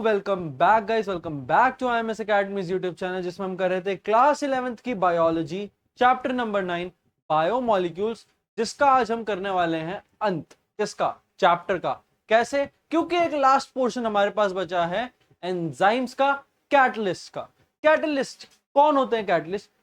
Welcome back guys, welcome back to IMS academy's YouTube channel, जिसमें हम कर रहे थे क्लास 11th की बायोलॉजी चैप्टर नंबर 9 बायोमोलिक्यूल्स, जिसका आज हम करने वाले हैं अंत। किसका? चैप्टर का। कैसे? क्योंकि एक लास्ट पोर्शन हमारे पास बचा है एंजाइम्स का, कैटलिस्ट का। कैटलिस्ट कौन होते हैं?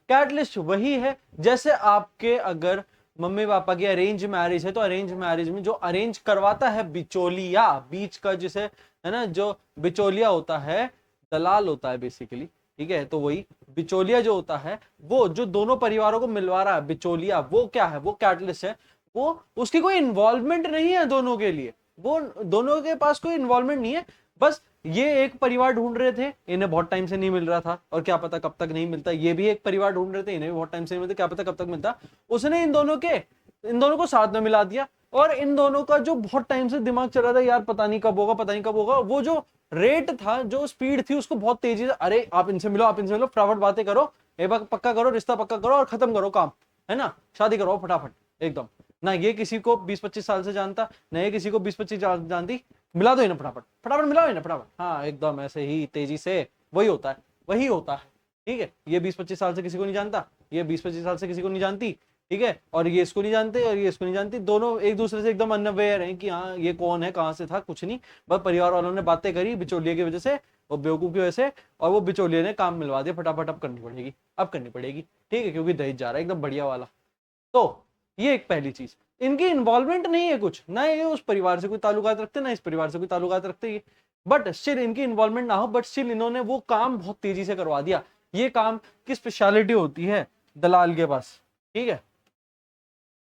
कैटलिस्ट वही है, जैसे आपके अगर मम्मी पापा की अरेंज मैरिज है तो अरेंज मैरिज में जो अरेंज करवाता है बिचौलिया, बीच का जिसे है ना, जो बिचौलिया होता है, दलाल होता है बेसिकली, ठीक है। तो वही बिचौलिया जो होता है, वो जो दोनों परिवारों को मिलवा रहा है, बिचौलिया, वो क्या है? वो कैटलिस्ट है। वो उसकी कोई इन्वॉल्वमेंट नहीं है दोनों के लिए, वो दोनों के पास कोई इन्वॉल्वमेंट नहीं है। बस ये एक परिवार ढूंढ रहे थे, इन्हें बहुत टाइम से नहीं मिल रहा था और क्या पता कब तक नहीं मिलता। ये भी एक परिवार ढूंढ रहे थे, इन्हें भी बहुत टाइम से नहीं मिलता, क्या पता कब तक मिलता। उसने इन दोनों को साथ में मिला दिया। और इन दोनों का जो बहुत टाइम से दिमाग चल रहा था, यार पता नहीं कब होगा, पता नहीं कब होगा, वो जो रेट था, जो स्पीड थी, उसको बहुत तेजी से, अरे आप इनसे मिलो, आप इनसे मिलो, फटाफट बातें करो, एक बार पक्का करो, रिश्ता पक्का करो और खत्म करो काम, है ना, शादी करो फटाफट एकदम। ना ये किसी को 20-25 साल से जानता, ना ये किसी को 20-25 जानती, मिला दो इन्हें फटाफट, फटाफट मिलाओ इन्हें फटाफट। हाँ एकदम ऐसे ही तेजी से, वही होता है, वही होता है, ठीक है। ये 20-25 साल से किसी को नहीं जानता, ये 20-25 साल से किसी को नहीं जानती, ठीक है। और ये इसको नहीं जानते और ये इसको नहीं जानती, दोनों एक दूसरे से एकदम अनअवेयर हैं कि हाँ ये कौन है, कहाँ से था, कुछ नहीं। बस परिवार वालों ने बातें करी बिचौलिए की वजह से, वो बेवकूफ की वजह से, और वो बिचौलिए ने काम मिलवा दिया फटाफट। अब करनी पड़ेगी, अब करनी पड़ेगी, ठीक है, क्योंकि दहेज जा रहा है एकदम बढ़िया वाला। तो ये एक पहली चीज, इनकी इन्वॉल्वमेंट नहीं है कुछ, ना ये उस परिवार से कोई ताल्लुकात रखते, ना इस परिवार से कोई ताल्लुकात रखते, बट स्टिल इनकी इन्वॉल्वमेंट ना हो, बट स्टिल इन्होंने वो काम बहुत तेजी से करवा दिया। ये काम की स्पेशलिटी होती है दलाल के पास, ठीक है,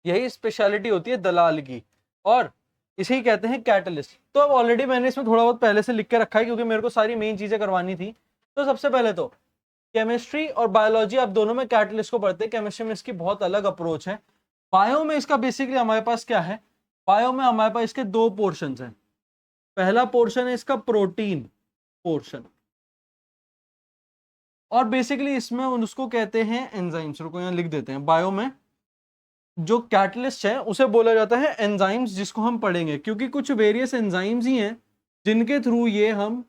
यही स्पेशलिटी होती है दलाल की, और इसे कहते हैं कैटलिस्ट। तो अब ऑलरेडी मैंने इसमें थोड़ा बहुत पहले से लिख के रखा है, क्योंकि मेरे को सारी मेन चीजें करवानी थी। तो सबसे पहले तो केमिस्ट्री और बायोलॉजी आप दोनों में कैटलिस्ट को पढ़ते हैं। केमिस्ट्री में इसकी बहुत अलग अप्रोच है। बायो में इसका बेसिकली हमारे पास क्या है? बायो में हमारे पास इसके दो पोर्शन हैं। पहला पोर्शन है इसका प्रोटीन पोर्शन, और बेसिकली इसमें उसको कहते हैं एंजाइम्स। रुको यहां लिख देते हैं। बायो में जो कैटलिस्ट है उसे बोला जाता है एंजाइम्स, जिसको हम पढ़ेंगे, क्योंकि कुछ वेरियस एंजाइम्स ही हैं जिनके थ्रू ये हम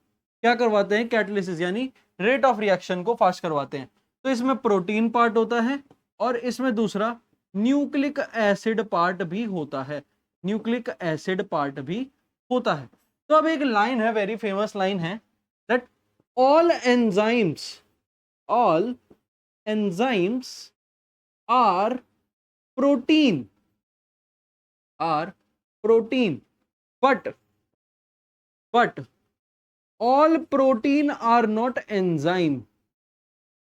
क्या करवाते हैं, कैटलिसिस यानी रेट ऑफ रिएक्शन को फास्ट करवाते हैं। तो इसमें प्रोटीन पार्ट होता है और इसमें दूसरा न्यूक्लिक एसिड पार्ट भी होता है, न्यूक्लिक एसिड पार्ट भी होता है। तो अब एक लाइन है, वेरी फेमस लाइन है, that all enzymes are protein but all protein are not enzyme,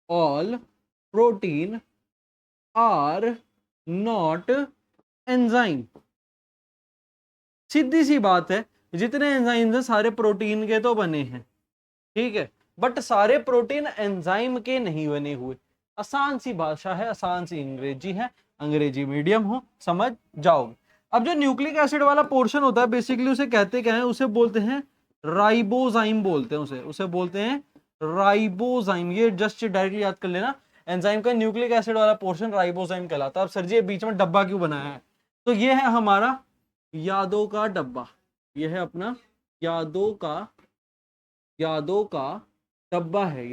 all protein are not enzyme। सीधी सी बात है, जितने एंजाइम्स हैं सारे प्रोटीन के तो बने हैं, ठीक है, बट सारे प्रोटीन एंजाइम के नहीं बने हुए। आसान सी भाषा है, आसान सी अंग्रेजी है, अंग्रेजी मीडियम हो समझ जाओगे। अब जो न्यूक्लिक एसिड वाला पोर्शन होता है, बेसिकली उसे कहते क्या है? उसे बोलते हैं राइबोजाइम, बोलते हैं उसे बोलते हैं राइबोजाइम। ये जस्ट डायरेक्टली याद कर लेना, एंजाइम का न्यूक्लिक एसिड वाला पोर्शन राइबोजाइम कहलाता है। अब सर जी ये बीच में डब्बा क्यों बनाया है? तो ये है हमारा यादों का डब्बा, ये है अपना यादों का डब्बा है,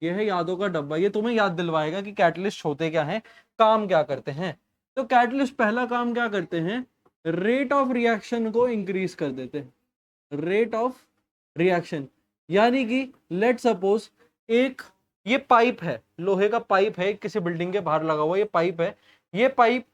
ये है यादों का डब्बा। ये तुम्हें याद दिलवाएगा कि कैटलिस्ट होते क्या हैं, काम क्या करते हैं। तो कैटलिस्ट पहला काम क्या करते हैं? रेट ऑफ रिएक्शन को इंक्रीज कर देते हैं, रेट ऑफ रिएक्शन। यानी कि लेट सपोज एक ये पाइप है, लोहे का पाइप है, किसी बिल्डिंग के बाहर लगा हुआ ये पाइप है। ये पाइप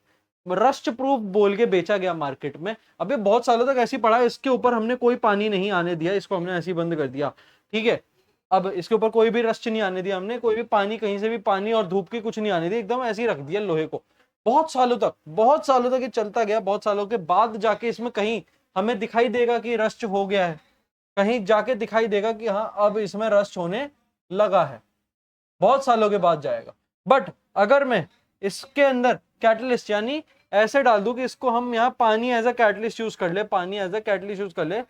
रस्ट प्रूफ बोल के बेचा गया मार्केट में। अब ये बहुत सालों तक ऐसी पड़ा है, इसके ऊपर हमने कोई पानी नहीं आने दिया, इसको हमने ऐसे ही बंद कर दिया, ठीक है। अब इसके ऊपर कोई भी रस्ट नहीं आने दिया हमने, कोई भी पानी, कहीं से भी पानी और धूप की कुछ नहीं आने दी, एकदम ऐसे ही रख दिया लोहे को। बहुत सालों तक ये चलता गया। बहुत सालों के बाद जाके इसमें कहीं हमें दिखाई देगा कि रस्ट हो गया है, कहीं जाके दिखाई देगा कि हाँ अब इसमें रस्ट होने लगा है, बहुत सालों के बाद जाएगा। बट अगर मैं इसके अंदर कैटलिस्ट यानी ऐसे डाल दूं कि इसको हम यहाँ पानी एज अ कैटलिस्ट यूज कर ले, पानी एज अ कैटलिस्ट यूज कर ले,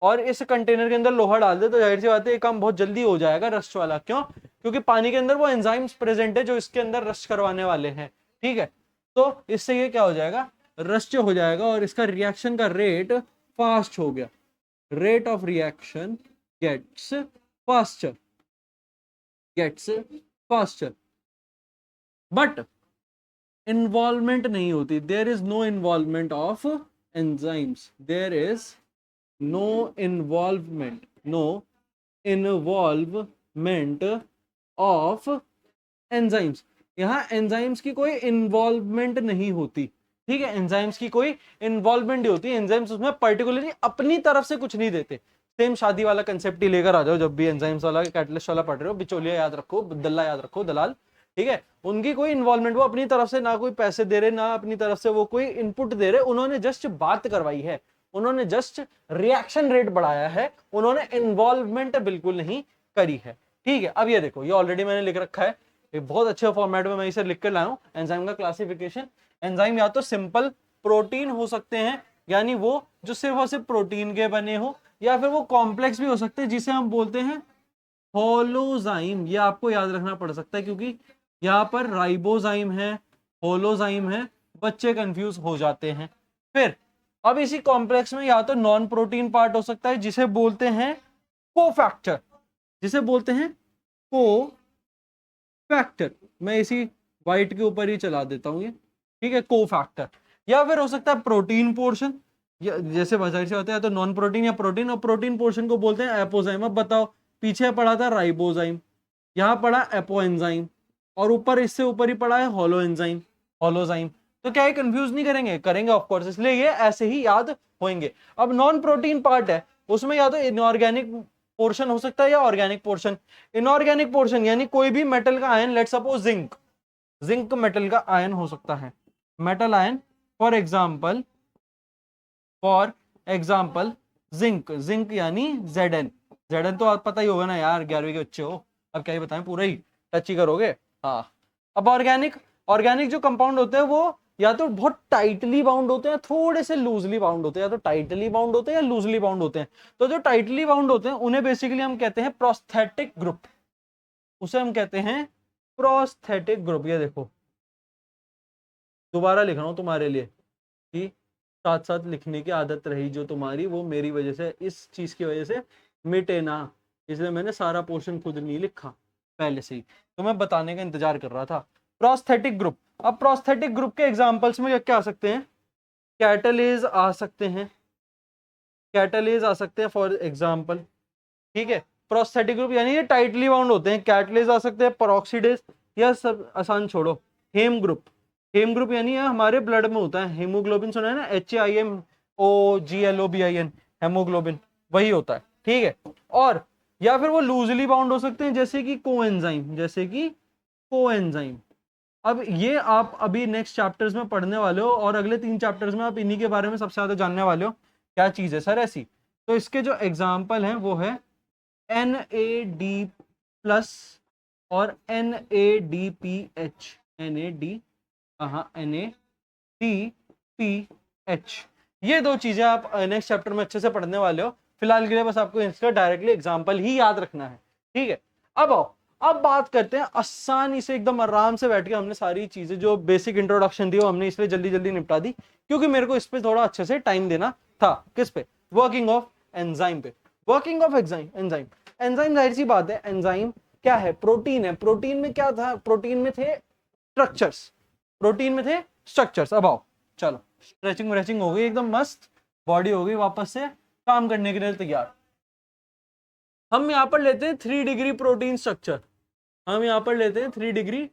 और इस कंटेनर के अंदर लोहा डाल दे, तो जाहिर सी बात है ये काम बहुत जल्दी हो जाएगा रस्ट वाला। क्यों? क्योंकि पानी के अंदर वो एंजाइम्स प्रेजेंट है जो इसके अंदर रस्ट करवाने वाले हैं, ठीक है। तो इससे ये क्या हो जाएगा? रस्ट हो जाएगा और इसका रिएक्शन का रेट फास्ट हो गया, rate of reaction gets faster, gets faster, but involvement नहीं होती, there is no involvement of enzymes, there is no involvement, no involvement of enzymes. यहाँ एंजाइम्स की कोई इन्वॉल्वमेंट नहीं होती, ठीक है, एंजाइम्स की कोई इन्वॉल्वमेंट नहीं होती, एंजाइम्स उसमें पर्टिकुलरली अपनी तरफ से कुछ नहीं देते। सेम शादी वाला कंसेप्ट ही लेकर आ जाओ, जब भी एंजाइम्स वाला कैटलिस्ट वाला पढ़ रहे हो, बिचौलिया याद रखो, दल्ला याद रखो, दलाल, ठीक है, उनकी कोई इन्वॉल्वमेंट, वो अपनी तरफ से ना कोई पैसे दे रहे, ना अपनी तरफ से वो कोई इनपुट दे रहे, उन्होंने जस्ट बात करवाई है, उन्होंने जस्ट रिएक्शन रेट बढ़ाया है, उन्होंने इन्वॉल्वमेंट बिल्कुल नहीं करी है, ठीक है। अब ये देखो, ये ऑलरेडी मैंने लिख रखा है, एक बहुत अच्छे फॉर्मेट में मैं इसे लिख कर लाया हूं, एंजाइम का क्लासिफिकेशन। एंजाइम या तो सिंपल प्रोटीन हो सकते हैं, यानी वो जो सिर्फ और सिर्फ प्रोटीन के बने हो, या फिर वो कॉम्प्लेक्स भी हो सकते हैं, जिसे हम बोलते हैं होलोजाइम। ये आपको याद रखना पड़ सकता है, क्योंकि यहाँ पर राइबोजाइम है, होलोजाइम है, बच्चे कंफ्यूज हो जाते हैं। फिर अब इसी कॉम्प्लेक्स में या तो नॉन प्रोटीन पार्ट हो सकता है, जिसे बोलते हैं कोफैक्टर, जिसे बोलते हैं कोफैक्टर। मैं इसी व्हाइट के ऊपर ही चला देता हूं ये, ठीक है, कोफैक्टर। या फिर हो सकता है प्रोटीन पोर्शन, जैसे बाजार से होता है तो नॉन प्रोटीन या प्रोटीन, और प्रोटीन पोर्शन को बोलते हैं एपोजाइम। अब बताओ, पीछे पढ़ा था राइबोजाइम, यहाँ पढ़ा एपोएंजाइम, और ऊपर इससे ऊपर ही पढ़ा है होलोएंजाइम, होलोजाइम। तो क्या ये कंफ्यूज नहीं करेंगे? करेंगे ऑफ कोर्स, इसलिए ये ऐसे ही याद होंगे। अब नॉन प्रोटीन पार्ट है, उसमें या तो इनऑर्गेनिक पोर्शन हो सकता है या ऑर्गेनिक पोर्शन। इनऑर्गेनिक पोर्शन यानी कोई भी मेटल का ion, let's suppose zinc, zinc metal का आयन हो सकता है, metal ion, for example zinc, zinc यानी Zn। Zn तो आप पता ही होगा ना यार, 11वीं के बच्चे हो, अब क्या ही बताएं, पूरा ही टच ही करोगे। हाँ, अब ऑर्गेनिक, ऑर्गेनिक जो कंपाउंड होते हैं वो या तो बहुत टाइटली बाउंड होते हैं, थोड़े से लूजली बाउंड होते हैं, या तो टाइटली बाउंड होते हैं या लूजली बाउंड होते हैं। तो जो टाइटली बाउंड होते हैं उन्हें बेसिकली हम कहते हैं प्रोस्थेटिक ग्रुप, उसे हम कहते हैं प्रोस्थेटिक ग्रुप। ये देखो, दोबारा लिख रहा हूं तुम्हारे लिए कि साथ साथ लिखने की आदत रही जो तुम्हारी, वो मेरी वजह से, इस चीज की वजह से मिटे ना, इसलिए मैंने सारा पोर्शन खुद नहीं लिखा पहले से ही, तो मैं बताने का इंतजार कर रहा था। प्रोस्थेटिक ग्रुप, अब प्रोस्थेटिक ग्रुप के एग्जांपल्स में क्या आ सकते हैं? कैटलेज आ सकते हैं, कैटलेज आ सकते हैं फॉर एग्जांपल, ठीक है। प्रोस्थेटिक ग्रुप यानी ये टाइटली बाउंड होते हैं, कैटलेज आ सकते हैं, पेरोक्सिडेज, या सब आसान छोड़ो, हेम ग्रुप। हेम ग्रुप यानी हमारे ब्लड में होता है, हेमोग्लोबिन सुना है ना, HIMOGLOBIN, हेमोग्लोबिन, वही होता है, ठीक है। और या फिर वो लूजली बाउंड हो सकते हैं, जैसे कि कोएंजाइम, जैसे कि कोएंजाइम। अब ये आप अभी नेक्स्ट चैप्टर्स में पढ़ने वाले हो, और अगले 3 चैप्टर्स में आप इन्हीं के बारे में सबसे ज्यादा जानने वाले हो। क्या चीज है सर ऐसी? तो इसके जो एग्जाम्पल हैं वो है NAD प्लस और NADPH, NADPH, ये दो चीजें आप नेक्स्ट चैप्टर में अच्छे से पढ़ने वाले हो। फिलहाल के लिए बस आपको इसका डायरेक्टली एग्जांपल ही याद रखना है, ठीक है। अब आओ, अब बात करते हैं आसानी से, एकदम आराम से बैठ के, हमने सारी चीजें जो बेसिक इंट्रोडक्शन दी वो हमने इसलिए जल्दी जल्दी निपटा दी, क्योंकि मेरे को इस पे थोड़ा अच्छे से टाइम देना था। किस पे? वर्किंग ऑफ एंजाइम पे। वर्किंग ऑफ एंजाइम, एंजाइम जाहिर सी बात है, एंजाइम क्या है? प्रोटीन है। प्रोटीन में क्या था? प्रोटीन में थे स्ट्रक्चर्स, प्रोटीन में थे स्ट्रक्चर्स। अब आओ, चलो स्ट्रेचिंग व्रेचिंग हो गई, एकदम मस्त बॉडी हो गई, वापस से काम करने के लिए तैयार। हम यहाँ पर लेते हैं 3 डिग्री प्रोटीन स्ट्रक्चर, हम यहाँ पर लेते हैं 3 डिग्री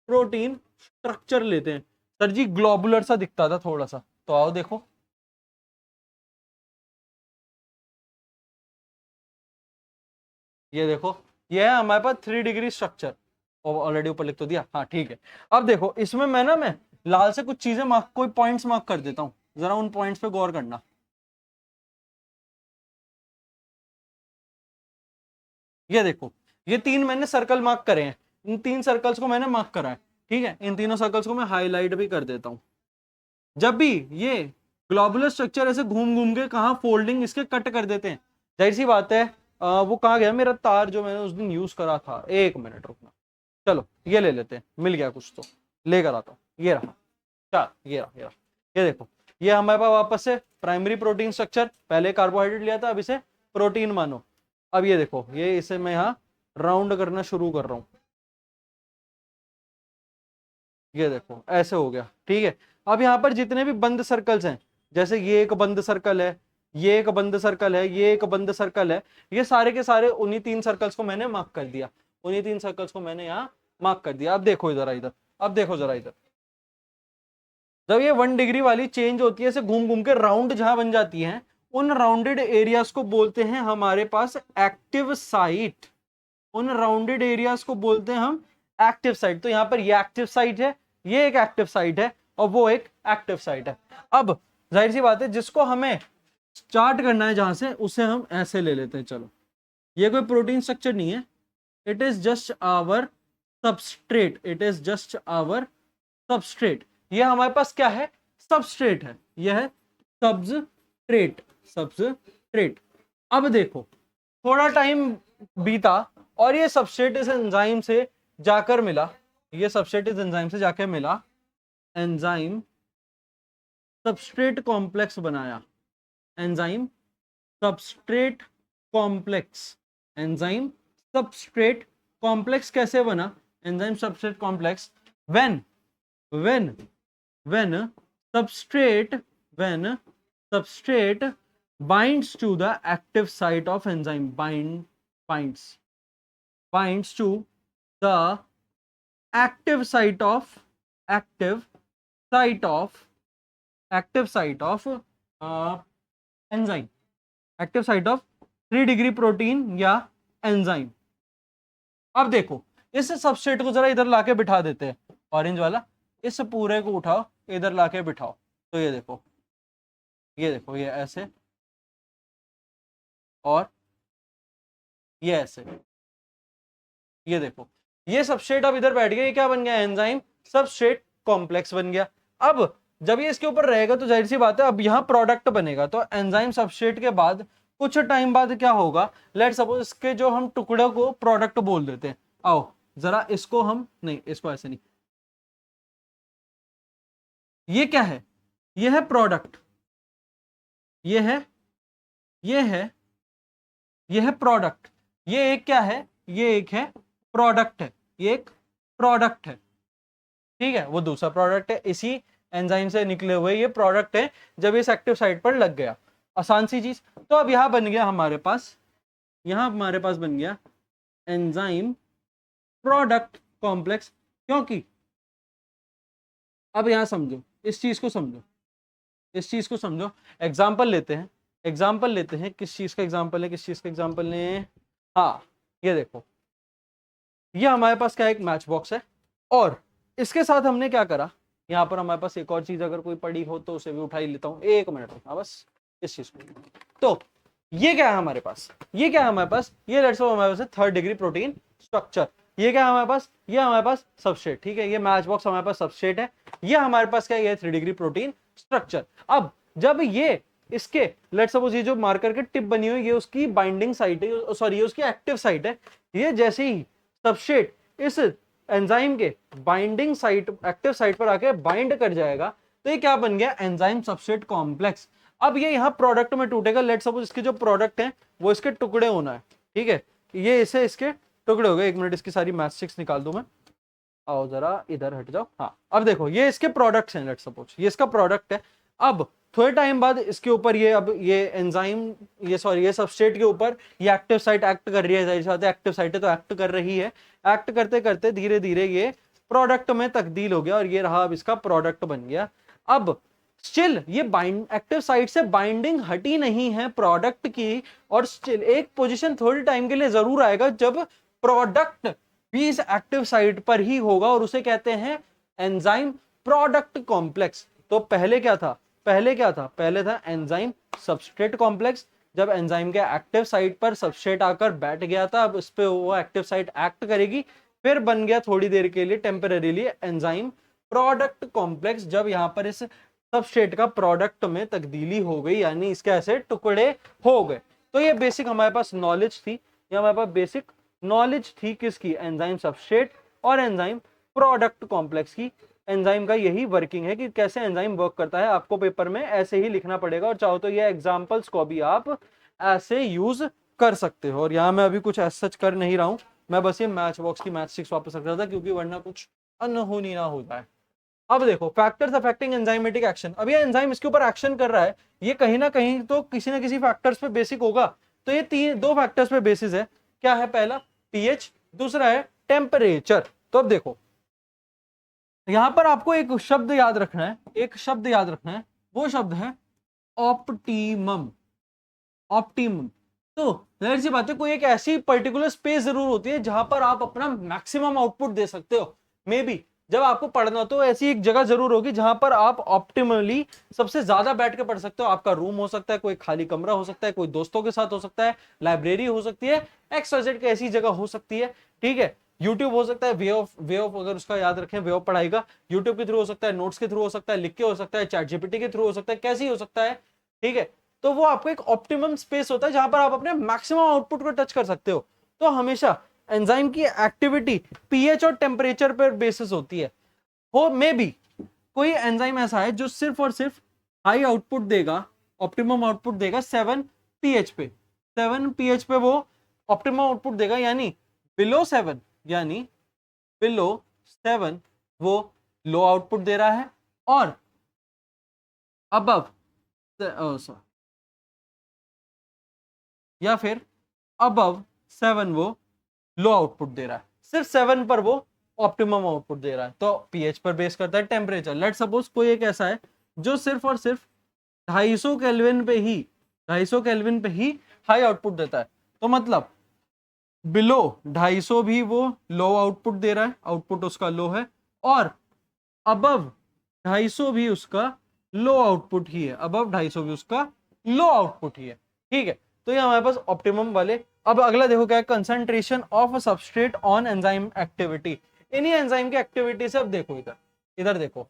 प्रोटीन स्ट्रक्चर लेते हैं। सर जी ग्लोबुलर सा दिखता था थोड़ा सा, तो आओ देखो, ये देखो, ये है हमारे पास 3 डिग्री स्ट्रक्चर, ऑलरेडी ऊपर लिख तो दिया, हाँ ठीक है। अब देखो इसमें मैं लाल से कुछ चीजें मार्क, कोई पॉइंट्स मार्क कर देता हूं, जरा उन पॉइंट्स पे गौर करना। ये देखो, ये 3 मैंने सर्कल मार्क करे हैं, इन 3 सर्कल्स को मैंने मार्क करा है, ठीक है। इन तीनों सर्कल्स को मैं हाईलाइट भी कर देता हूं। जब भी ये ग्लोबुलर स्ट्रक्चर ऐसे घूम घूम के कहा फोल्डिंग इसके कट कर देते हैं, जाहिर सी बात है, वो कहाँ गया मेरा तार जो मैंने उस दिन यूज करा था? 1 मिनट रुकना, चलो ये ले लेते हैं, मिल गया कुछ तो, लेकर आता हूं। ये रहा, चल ये रहा, ये देखो, ये हमारे पास वापस से प्राइमरी प्रोटीन स्ट्रक्चर, पहले कार्बोहाइड्रेट लिया था, अब इसे प्रोटीन मानो। अब ये देखो, ये इसे मैं यहाँ राउंड करना शुरू कर रहा हूँ, ये देखो ऐसे हो गया, ठीक है। अब यहाँ पर जितने भी बंद सर्कल्स हैं, जैसे ये एक बंद सर्कल है, ये एक बंद सर्कल है, ये एक बंद सर्कल है, ये सारे के सारे उन्हीं 3 सर्कल्स को मैंने मार्क कर दिया, उन्हीं 3 सर्कल्स को मैंने यहाँ मार्क कर दिया। अब देखो जरा इधर, अब देखो जरा इधर, जब ये 1 डिग्री वाली चेंज होती है, ऐसे घूम घूम के राउंड जहां बन जाती हैं, उन राउंडेड एरियाज को बोलते हैं हमारे पास एक्टिव साइट। उन राउंडेड एरियाज को बोलते हैं हम एक्टिव साइट। तो यहाँ पर ये एक्टिव साइट है, ये एक एक्टिव साइट है, और वो एक एक्टिव साइट है। अब जाहिर सी बात है, जिसको हमें चार्ट करना है जहां से, उसे हम ऐसे ले लेते हैं। चलो, ये कोई प्रोटीन स्ट्रक्चर नहीं है, it is just our substrate, it is just our substrate. ये हमारे पास क्या है? सबस्ट्रेट है, यह है सबस्ट्रेट, सबस्ट्रेट। अब देखो, थोड़ा टाइम बीता और ये सबस्ट्रेट इस एंजाइम से जाकर मिला, ये सबस्ट्रेट इस एंजाइम से जाकर मिला, एंजाइम सबस्ट्रेट कॉम्प्लेक्स बनाया, enzyme substrate complex, enzyme substrate complex कैसे बना? Enzyme substrate complex when substrate binds to the active site of enzyme, binds to the active site of enzyme, active site of 3 degree protein या enzyme. अब देखो, इस substrate को जरा इधर लाके बिठा देते हैं, ऑरेंज वाला, इस पूरे को उठाओ इधर लाके बिठाओ, तो ये देखो, ये देखो, ये ऐसे और ये ऐसे, ये देखो, ये सबस्ट्रेट अब इधर बैठ गया, ये क्या बन गया? एंजाइम सबस्ट्रेट कॉम्प्लेक्स बन गया। अब जब ये इसके ऊपर रहेगा तो जाहिर सी बात है, अब यहाँ प्रोडक्ट बनेगा। तो एंजाइम सबस्ट्रेट के बाद कुछ टाइम बाद क्या होगा? लेट्स सपोज इसके जो हम टुकड़े को प्रोडक्ट बोल देते हैं। आओ जरा इसको हम, नहीं इसको ऐसे नहीं, ये क्या है? ये है प्रोडक्ट, ये है, ये है, ये है प्रोडक्ट। ये एक क्या है? ये एक है प्रोडक्ट है, ये एक प्रोडक्ट है, ठीक है। वो दूसरा प्रोडक्ट है, इसी एंजाइम से निकले हुए ये प्रोडक्ट है, जब इस एक्टिव साइट पर लग गया। आसान सी चीज। तो अब यहां बन गया हमारे पास, यहां हमारे पास बन गया एंजाइम प्रोडक्ट कॉम्प्लेक्स, क्योंकि अब यहां समझो, इस चीज को समझो, इस चीज को समझो। एग्जाम्पल लेते हैं, एग्जाम्पल लेते हैं, किस चीज का एग्जाम्पल है, किस चीज का एग्जाम्पल लें? हाँ, ये देखो, ये हमारे पास क्या, एक मैच बॉक्स है, और इसके साथ हमने क्या करा, यहाँ पर हमारे पास एक और चीज अगर कोई पड़ी हो तो उसे भी उठा ही लेता हूँ, 1 मिनट रुकना बस इस चीज को। तो ये क्या है हमारे पास? ये क्या है हमारे पास? ये लेट्स सपोज हमारे पास 3rd डिग्री प्रोटीन स्ट्रक्चर। ये क्या है हमारे पास? ये हमारे पास सबस्ट्रेट, ठीक है। ये मैच बॉक्स हमारे पास सबस्ट्रेट है, ये हमारे पास क्या है? ये 3 डिग्री प्रोटीन स्ट्रक्चर। अब जब ये इसके लेट्स सपोज ये जो मार्कर के टिप बनी हुई, ये उसकी बाइंडिंग साइट है, सॉरी ये उसकी एक्टिव साइट है। ये जैसे ही सबस्ट्रेट इस एंजाइम के बाइंडिंग साइट, एक्टिव साइट पर आके बाइंड कर जाएगा, तो ये क्या बन गया? Enzyme substrate complex. अब ये यहाँ प्रोडक्ट में टूटेगा। लेट्स सपोज इसके जो प्रोडक्ट हैं वो इसके टुकड़े होना है, ठीक है। ये इसे इसके टुकड़े हो गए। 1 मिनट इसकी सारी मैथ्स निकाल दूं मैं। आओ जरा इधर हट जाओ। हाँ, अब देखो, ये इसके प्रोडक्ट्स हैं। लेट्स सपोज ये इसका प्रोडक्ट है। अब थोड़े टाइम बाद इसके ऊपर ये, अब ये एंजाइम, ये सॉरी ये सबस्ट्रेट के ऊपर ये एक्टिव साइट एक्ट कर रही है। जाहिर सी बात है, एक्टिव साइट है तो एक्ट कर रही है। एक्ट करते करते धीरे धीरे ये प्रोडक्ट में तब्दील हो गया, और ये रहा अब इसका प्रोडक्ट बन गया। अब स्टिल ये बाइंड, एक्टिव साइट से बाइंडिंग हटी नहीं है प्रोडक्ट की, और स्टिल एक पोजीशन थोड़ी टाइम के लिए जरूर आएगा जब प्रोडक्ट भी इस एक्टिव साइट पर ही होगा, और उसे कहते हैं एंजाइम प्रोडक्ट कॉम्प्लेक्स। तो पहले क्या था? पहले क्या था? पहले था एंजाइम सबस्ट्रेट कॉम्प्लेक्स। जब एंजाइम के एक्टिव साइट पर सबस्ट्रेट आकर बैठ गया था, अब इस पे वो एक्टिव साइट एक्ट करेगी, फिर बन गया थोड़ी देर के लिए टेम्परेरीली एंजाइम प्रोडक्ट कॉम्प्लेक्स, जब यहाँ पर इस सबस्ट्रेट का प्रोडक्ट में तब्दीली हो गई, यानी इसके ऐसे टुकड़े हो गए। तो ये बेसिक हमारे पास नॉलेज थी, ये हमारे पास बेसिक नॉलेज थी किसकी? एंजाइम सबस्ट्रेट और एंजाइम प्रोडक्ट कॉम्प्लेक्स की। एंजाइम का यही वर्किंग है कि कैसे एंजाइम वर्क करता है। आपको पेपर में ऐसे ही लिखना पड़ेगा, और चाहो तो ये एग्जांपल्स को भी आप ऐसे यूज कर सकते हो। और यहाँ मैं अभी कुछ ऐसा सच कर नहीं रहा हूँ, मैं बस ये मैच बॉक्स की मैच स्टिक्स वापस रख रहा था क्योंकि वरना कुछ अनहोनी ना हो जाए। अब देखो फैक्टर्स अफेक्टिंग एंजाइमेटिक एक्शन, अब ये एंजाइम इसके ऊपर एक्शन कर रहा है, ये कहीं ना कहीं तो किसी ना किसी फैक्टर्स पे बेसिक होगा। तो ये दो फैक्टर्स पे बेसिस है। क्या है? पहला पीएच, दूसरा है टेम्परेचर। तो अब देखो यहां पर आपको एक शब्द याद रखना है, एक शब्द याद रखना है, वो शब्द है ऑप्टिमम। ऑप्टिमम। तो जाहिर सी बात है कोई एक ऐसी पर्टिकुलर स्पेस जरूर होती है जहां पर आप अपना मैक्सिमम आउटपुट दे सकते हो। मे बी जब आपको पढ़ना हो तो ऐसी एक जगह जरूर होगी जहां पर आप ऑप्टिमली सबसे ज्यादा बैठ के पढ़ सकते हो। आपका रूम हो सकता है, कोई खाली कमरा हो सकता है, कोई दोस्तों के साथ हो सकता है, लाइब्रेरी हो सकती है, XYZ की ऐसी जगह हो सकती है। ठीक है, यूट्यूब हो सकता है, वे ऑफ अगर उसका याद रखें, वे ऑफ पढ़ाई का, यूट्यूब के थ्रू हो सकता है, नोट्स के थ्रू हो सकता है, लिख के हो सकता है, चैट जीपीटी के थ्रू हो सकता है, कैसे ही हो सकता है। ठीक है, तो वो आपको एक ऑप्टिमम स्पेस होता है जहां पर आप अपने मैक्सिमम आउटपुट को टच कर सकते हो। तो हमेशा एंजाइम की एक्टिविटी पीएच और टेम्परेचर पर बेसिस होती है। हो मे बी कोई एंजाइम ऐसा है जो सिर्फ और सिर्फ हाई आउटपुट देगा, ऑप्टिमम आउटपुट देगा 7 pH पे, 7 pH पे वो ऑप्टिमम आउटपुट देगा, यानी बिलो 7, यानी बिलो 7 वो लो आउटपुट दे रहा है, और अबव या फिर अबव 7 वो लो आउटपुट दे रहा है। सिर्फ 7 पर वो ऑप्टिमम आउटपुट दे रहा है। तो पीएच पर बेस करता है टेम्परेचर। लेट सपोज कोई एक ऐसा है जो सिर्फ और सिर्फ 250 केल्विन पे ही 250 केल्विन पे ही हाई आउटपुट देता है। तो मतलब बिलो 250 भी वो लो आउटपुट दे रहा है, आउटपुट उसका लो है, और अबव 250 भी उसका लो आउटपुट ही है, अबव 250 भी उसका लो आउटपुट ही है। ठीक है, तो ये हमारे पास ऑप्टिमम वाले। अब अगला देखो क्या है, concentration of a substrate on enzyme activity. इन्हीं एंजाइम की एक्टिविटी से अब देखो इधर, इधर देखो,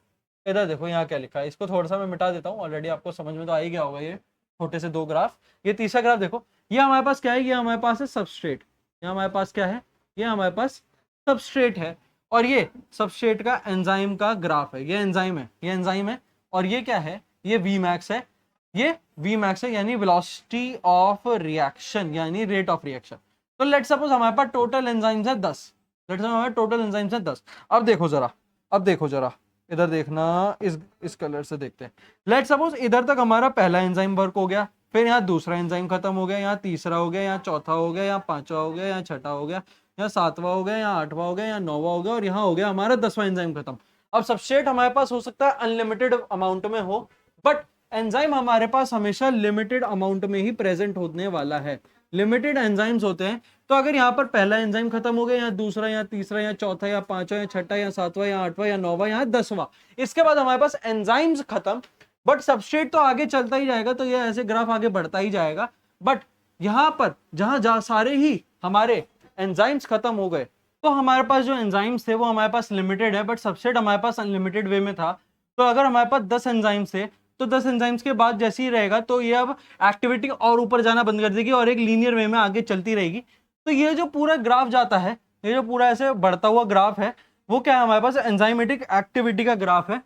इधर देखो यहाँ क्या लिखा है। इसको थोड़ा सा मैं मिटा देता हूँ, ऑलरेडी आपको समझ में तो आ ही गया होगा ये छोटे से दो ग्राफ। ये तीसरा ग्राफ देखो, ये हमारे पास क्या है, ये हमारे पास है सबस्ट्रेट, ये हमारे पास क्या है, ये हमारे पास सबस्ट्रेट है, और ये सबस्ट्रेट का एंजाइम का ग्राफ है, ये एंजाइम है, ये एंजाइम है, और ये क्या है, ये Vmax है, ये Vmax है, यानी वेलोसिटी ऑफ रिएक्शन, यानी रेट ऑफ रिएक्शन। तो लेट सपोज हमारे पास टोटल एंजाइम्स है 10, लेट सपोज हमारे टोटल एंजाइम्स है 10। अब देखो जरा, अब देखो जरा, इधर देखना, इस कलर से देखते हैं। लेट सपोज इधर तक हमारा पहला एंजाइम वर्क हो गया, फिर यहाँ दूसरा एंजाइम खत्म हो गया, यहाँ तीसरा हो गया, यहाँ चौथा हो गया, यहाँ पांचवा हो गया, यहाँ छठा हो गया, यहाँ सातवां हो गया, यहाँ आठवां हो गया, यहाँ नौवां हो गया, और यहाँ हो गया हमारा 10वां एंजाइम खत्म। अब सबस्ट्रेट हमारे पास हो सकता है अनलिमिटेड अमाउंट में हो, बट एंजाइम हमारे पास हमेशा लिमिटेड अमाउंट में ही प्रेजेंट होने वाला है। लिमिटेड एंजाइम्स होते हैं। तो अगर यहाँ पर पहला एंजाइम खत्म हो गया, यहाँ दूसरा, यहाँ तीसरा, यहाँ चौथा, यहाँ पांचवा, यहाँ छठा, यहाँ सातवां, यहाँ आठवां, यहाँ नौवां, यहाँ 10वां, इसके बाद हमारे पास एंजाइम्स खत्म, बट सबस्ट्रेट तो आगे चलता ही जाएगा, तो ये ऐसे ग्राफ आगे बढ़ता ही जाएगा। बट यहाँ पर जहां सारे ही हमारे एंजाइम्स खत्म हो गए, तो हमारे पास जो एंजाइम्स थे वो हमारे पास लिमिटेड है, बट सबस्ट्रेट हमारे पास अनलिमिटेड वे में था। तो अगर हमारे पास 10 एंजाइम्स थे, तो 10 एंजाइम्स के बाद जैसे ही रहेगा, तो ये अब एक्टिविटी और ऊपर जाना बंद कर देगी और एक लीनियर वे में आगे चलती रहेगी। तो ये जो पूरा ग्राफ जाता है, ये जो पूरा ऐसे बढ़ता हुआ ग्राफ है, वो क्या है, हमारे पास एंजाइमेटिक एक्टिविटी का ग्राफ है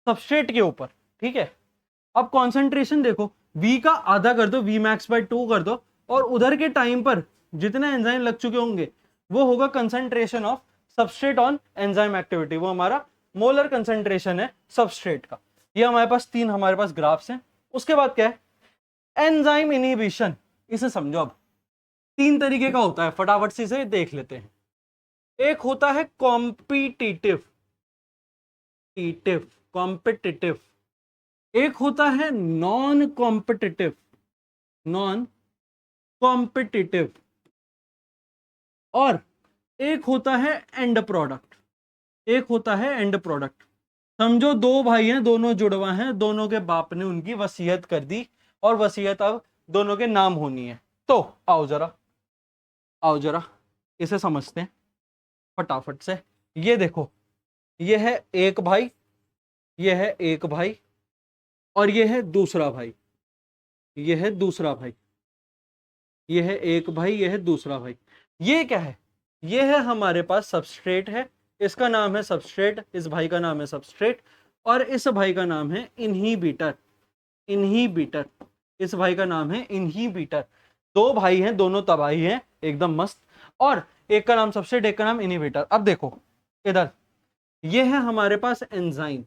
सबस्ट्रेट के ऊपर। ठीक है, अब कॉन्सेंट्रेशन देखो, V का आधा कर दो, Vmax/2 कर दो, और उधर के टाइम पर जितने एंजाइम लग चुके होंगे वो होगा concentration of substrate on enzyme activity, वो हमारा मोलर कंसंट्रेशन है सबस्ट्रेट का। ये हमारे पास हमारे पास ग्राफ्स हैं। उसके बाद क्या है, एंजाइम इनहिबिशन। इसे समझो, अब 3 तरीके का होता है, फटाफट से इसे देख लेते हैं। एक होता है कॉम्पिटिटिव, कॉम्पिटिटिव, एक होता है नॉन कॉम्पिटिटिव, नॉन कॉम्पिटिटिव, और एक होता है एंड प्रोडक्ट, एक होता है एंड प्रोडक्ट। समझो दो भाई हैं, दोनों जुड़वा हैं, दोनों के बाप ने उनकी वसीयत कर दी, और वसीयत अब दोनों के नाम होनी है। तो आओ जरा इसे समझते हैं फटाफट से। ये देखो, ये है एक भाई, ये है एक भाई, और ये है दूसरा भाई, ये है दूसरा भाई, ये है एक भाई, ये है दूसरा भाई। ये क्या है, ये है हमारे पास सबस्ट्रेट है, इसका नाम है सबस्ट्रेट, इस भाई का नाम है सबस्ट्रेट, और इस भाई का नाम है इनहिबिटर, इनहिबिटर, इस भाई का नाम है इनहिबिटर। दो भाई हैं, दोनों तबाही हैं, एकदम मस्त। और एक का नाम सबस्ट्रेट, एक का नाम इनहिबिटर। अब देखो इधर, ये है हमारे पास एंजाइम,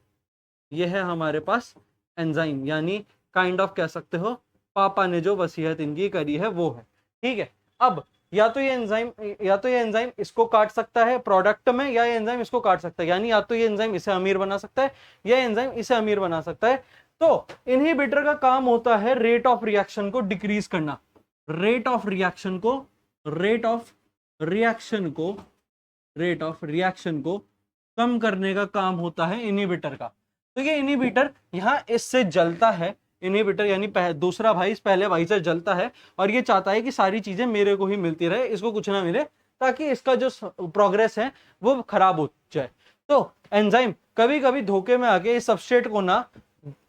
ये है हमारे पास एंजाइम, यानी काइंड ऑफ कह सकते हो पापा ने जो वसीयत इनकी करी है वो है, ठीक है। अब या तो ये एंजाइम इसको काट सकता है प्रोडक्ट में, या ये एंजाइम इसको काट सकता है, यानी या तो ये एंजाइम इसे अमीर बना सकता है या एंजाइम इसे अमीर बना सकता है। तो इनहिबिटर का काम होता है रेट ऑफ रिएक्शन को डिक्रीज करना, रेट ऑफ रिएक्शन को रेट ऑफ रिएक्शन को कम करने का काम होता है इनहिबिटर का। तो ये इनहिबिटर यहां इससे जलता है, इनहिबिटर यानी दूसरा भाई इस पहले भाई से जलता है, और ये चाहता है कि सारी चीजें मेरे को ही मिलती रहे, इसको कुछ ना मिले, ताकि इसका जो प्रोग्रेस है वो खराब हो जाए। तो एंजाइम कभी कभी धोखे में आके इस सबस्ट्रेट को ना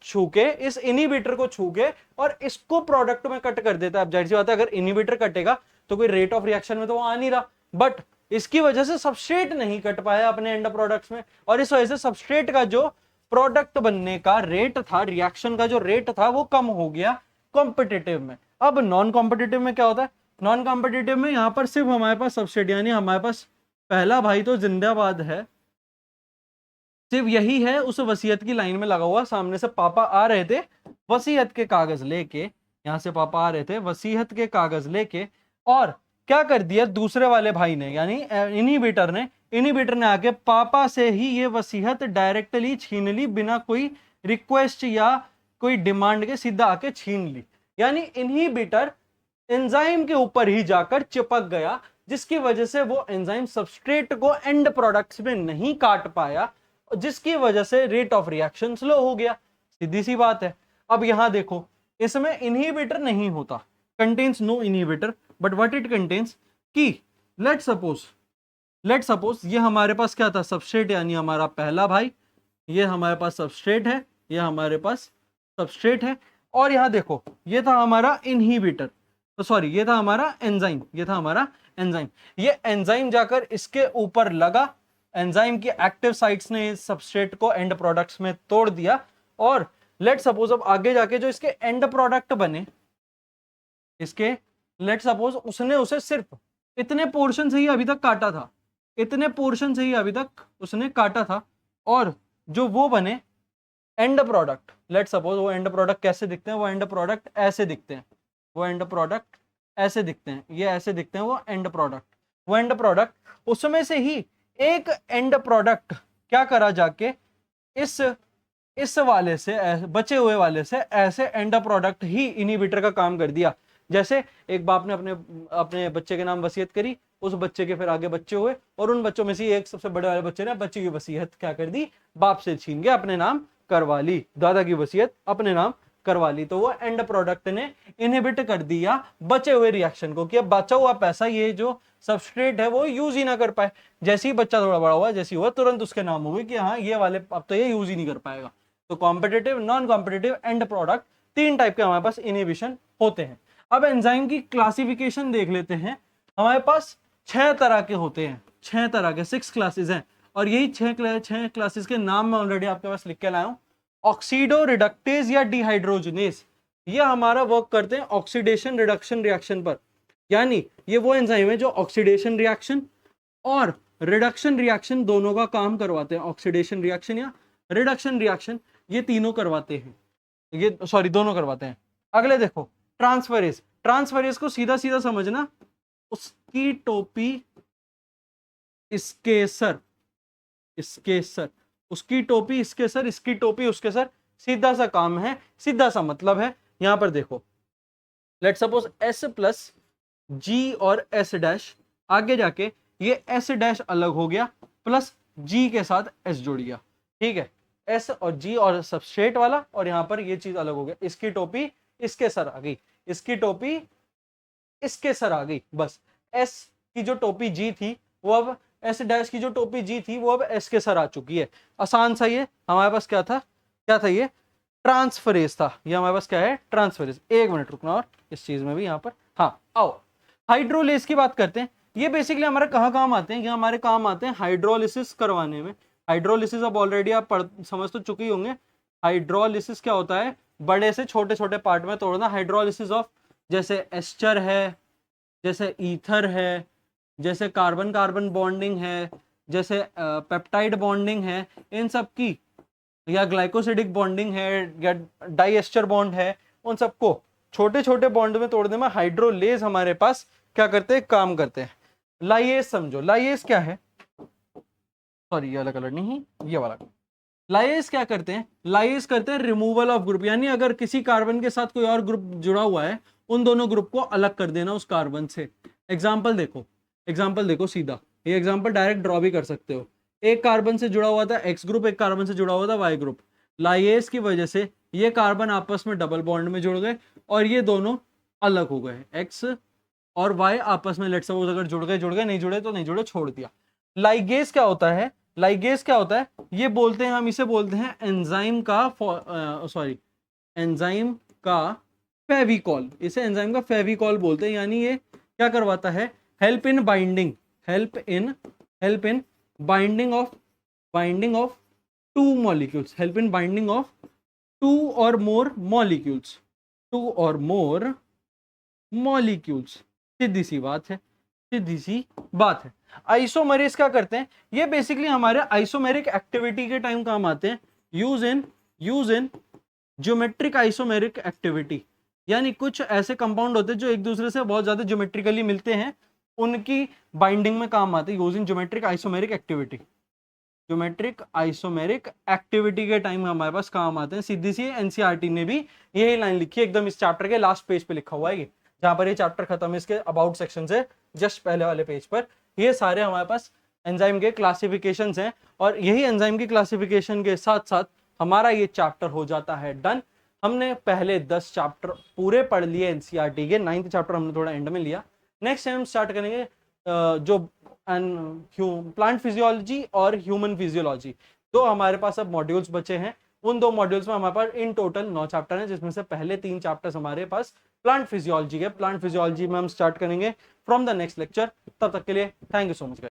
छू के, इस इनहिबिटर को छू के और इसको प्रोडक्ट में कट कर देता है। अब जाहिर सी बात है, अगर इनहिबिटर कटेगा तो कोई रेट ऑफ रिएक्शन में तो वो आ नहीं रहा, बट इसकी वजह से सबस्ट्रेट नहीं कट पाया अपने एंड प्रोडक्ट्स में, और इस वजह से सबस्ट्रेट का जो प्रोडक्ट बनने का रेट था, रिएक्शन का जो रेट था, वो कम हो गया कॉम्पिटिटिव में। अब नॉन कॉम्पिटिटिव में क्या होता है? नॉन कॉम्पिटिटिव में यहां पर सिर्फ हमारे पास सबस्ट्रेट, यानी हमारे पास पहला भाई तो जिंदाबाद है, सिर्फ यही है उस वसीयत की लाइन में लगा हुआ। सामने से पापा आ रहे थे वसीयत के कागज लेके, यहां से पापा आ रहे थे वसीयत के कागज लेके, और क्या कर दिया दूसरे वाले भाई ने, यानी इनहिबिटर ने आके पापा से ही ये वसीयत डायरेक्टली छीन ली, बिना कोई रिक्वेस्ट या कोई डिमांड के, सीधा आके छीन ली। यानी इनहिबिटर एंजाइम के ऊपर ही जाकर चिपक गया, जिसकी वजह से वो एंजाइम सबस्ट्रेट को एंड प्रोडक्ट्स में नहीं काट पाया, जिसकी वजह से रेट ऑफ रिएक्शन स्लो हो गया। सीधी सी बात है। अब यहां देखो, इसमें इनहिबिटर नहीं होता, contains no inhibitor, but what it contains कि लेट सपोज ये हमारे पास क्या था, सबस्ट्रेट, यानी हमारा पहला भाई, ये हमारे पास सबस्ट्रेट है, ये हमारे पास सबस्ट्रेट है, और यहां देखो ये था हमारा इनहिबिटर, तो सॉरी ये था हमारा एंजाइम, ये एंजाइम जाकर इसके ऊपर लगा, एंजाइम की एक्टिव साइट्स ने इस सबस्ट्रेट को एंड प्रोडक्ट्स में तोड़ दिया, और लेट सपोज अब आगे जाके जो इसके एंड प्रोडक्ट बने, इसके लेट सपोज उसने उसे सिर्फ इतने पोर्शन से ही अभी तक काटा था, इतने पोर्शन से ही अभी तक उसने काटा था, और जो वो बने एंड प्रोडक्ट, लेट सपोज वो एंड प्रोडक्ट कैसे दिखते हैं, वो एंड प्रोडक्ट ऐसे दिखते हैं, वो एंड प्रोडक्ट ऐसे दिखते हैं, ये ऐसे दिखते हैं वो एंड प्रोडक्ट, उसमें से ही एक एंड प्रोडक्ट क्या करा जाके इस वाले से, बचे हुए वाले से ऐसे एंड प्रोडक्ट ही इनहिबिटर का काम कर दिया। जैसे एक बाप ने अपने बच्चे के नाम वसीयत करी, उस बच्चे के फिर आगे बच्चे हुए, और उन बच्चों में से एक सबसे बड़े वाले बच्चे ने बच्चे की वसीयत क्या कर दी, बाप से छीन के अपने नाम करवा ली, दादा की वसीयत अपने नाम करवा ली। तो वो एंड प्रोडक्ट ने इनहिबिट कर दिया बचे हुए रिएक्शन को, कि अब बचा हुआ पैसा ये जो सबस्ट्रेट है वो यूज ही ना कर पाए। जैसे ही बच्चा थोड़ा बड़ा हुआ, जैसे हुआ, तुरंत उसके नाम हो गए कि हाँ ये वाले अब तो ये यूज ही नहीं कर पाएगा। तो competitive, non competitive, and product, तीन टाइप के हमारे पास इनहिबिशन होते हैं। अब एंजाइम की क्लासिफिकेशन देख लेते हैं। हमारे पास 6 तरह के होते हैं, 6 तरह के, 6 क्लासेस हैं, और यही 6 क्लासेस के नाम मैं ऑलरेडी आपके पास लिख के लाया हूं। ऑक्सीडो रिडक्टेज या डिहाइड्रोजनेज, ये हमारा वर्क करते हैं ऑक्सीडेशन रिडक्शन रिएक्शन पर, यानी ये वो एंजाइम है जो ऑक्सीडेशन रिएक्शन और रिडक्शन रिएक्शन दोनों का काम करवाते हैं। ऑक्सीडेशन रिएक्शन या रिडक्शन रिएक्शन, ये तीनों करवाते हैं, ये सॉरी दोनों करवाते हैं। अगले देखो ट्रांसफरेज को सीधा सीधा समझना, उसकी टोपी इसके सर, उसकी टोपी इसके सर, इसकी टोपी उसके सर, सीधा सा काम है, सीधा सा मतलब है। यहां पर देखो, let suppose S plus G और S डैश, आगे जाके ये S डैश अलग हो गया, प्लस G के साथ S जुड़ गया, ठीक है, S और G और सबस्ट्रेट वाला, और यहां पर ये चीज अलग हो गया, इसकी टोपी इसके सर आ गई, इसकी टोपी इसके सर आ गई, बस। S की जो टोपी G थी वो अब S डैश की जो टोपी G थी वो अब S के सर आ चुकी है। आसान सा, ये हमारे पास क्या था, ये ट्रांसफरेज था, ये हमारे पास क्या है, ट्रांसफरेज। एक मिनट रुकना, और इस चीज में भी यहाँ पर, हाँ आओ, हाइड्रोलेस की बात करते हैं। ये बेसिकली हमारे कहाँ काम आते हैं, ये हमारे काम आते हैं हाइड्रोलिसिस करवाने में। हाइड्रोलिसिस अब ऑलरेडी आप समझ तो चुके होंगे। हाइड्रोलिसिस क्या होता है, बड़े से छोटे छोटे पार्ट में तोड़ना, हाइड्रोलिसिस ऑफ जैसे एस्टर है, जैसे ईथर है, जैसे कार्बन कार्बन बॉन्डिंग है, जैसे पेप्टाइड बॉन्डिंग है, इन सब की, या ग्लाइकोसिडिक बॉन्डिंग है, या डाइएस्टर बॉन्ड है, उन सबको छोटे छोटे बॉन्ड में तोड़ने में हाइड्रोलेज हमारे पास क्या करते हैं, काम करते हैं। लाइएज समझो, लाइएज क्या है, सॉरी ये वाला कलर नहीं, ये वाला। लाइएज क्या करते हैं, लाइएज करते हैं रिमूवल ऑफ ग्रुप, यानी अगर किसी कार्बन के साथ कोई और ग्रुप जुड़ा हुआ है, उन दोनों ग्रुप को अलग कर देना उस कार्बन से। एग्जाम्पल देखो, एग्जाम्पल देखो सीधा, ये एग्जाम्पल डायरेक्ट ड्रॉ भी कर सकते हो। एक कार्बन से जुड़ा हुआ था एक्स ग्रुप, एक कार्बन से जुड़ा हुआ था वाई ग्रुप। लाइएज की वजह से ये कार्बन आपस में डबल बॉन्ड में जुड़ गए और ये दोनों अलग हो गए, एक्स और वाई आपस में लेट्स सपोज अगर जुड़ गए, नहीं जुड़े तो नहीं जुड़े, छोड़ दिया। लाइगेज क्या होता है, लाइगेज क्या होता है, ये बोलते हैं, हम इसे बोलते हैं एंजाइम का सॉरी एंजाइम का फेविकॉल, इसे एंजाइम का फेविकॉल बोलते हैं। यानी ये क्या करवाता है, help in binding, help in binding of two molecules, help in binding of two और मोर मॉलिक्यूल्स, टू और मोर मॉलिक्यूल्स। सीधी सी बात है, सीधी सी बात है। आइसोमरेज क्या करते हैं, ये बेसिकली हमारे आइसोमेरिक एक्टिविटी के टाइम काम आते हैं। Use in geometric isomeric activity, यानी कुछ ऐसे कंपाउंड होते हैं जो एक दूसरे से बहुत ज्यादा ज्योमेट्रिकली मिलते हैं, उनकी बाइंडिंग में काम आते हैं। Use in geometric isomeric activity, geometric isomeric activity के टाइम हमारे पास काम आते हैं। सीधी सी एनसीईआरटी ने भी यही लाइन लिखी है, एकदम इस चैप्टर के लास्ट पेज पे लिखा हुआ है, जहां पर ये चैप्टर खत्म है, इसके अबाउट सेक्शन से जस्ट पहले वाले पेज पर ये सारे हमारे पास एंजाइम के क्लासिफिकेशंस हैं। और यही एंजाइम की क्लासिफिकेशन के साथ साथ हमारा ये चैप्टर हो जाता है डन। हमने पहले 10 चैप्टर पूरे पढ़ लिए एनसीईआरटी के, 9th चैप्टर हमने थोड़ा एंड में लिया। नेक्स्ट टाइम हम स्टार्ट करेंगे जो प्लांट फिजियोलॉजी और ह्यूमन फिजियोलॉजी, तो हमारे पास अब मॉड्यूल्स बचे हैं। उन 2 मॉड्यूल्स में हमारे पास इन टोटल 9 चैप्टर हैं, जिसमें से पहले 3 चैप्टर्स हमारे पास प्लांट फिजियोलॉजी के। प्लांट फिजियोलॉजी में हम स्टार्ट करेंगे फ्रॉम द नेक्स्ट लेक्चर। तब तक के लिए थैंक यू सो मच।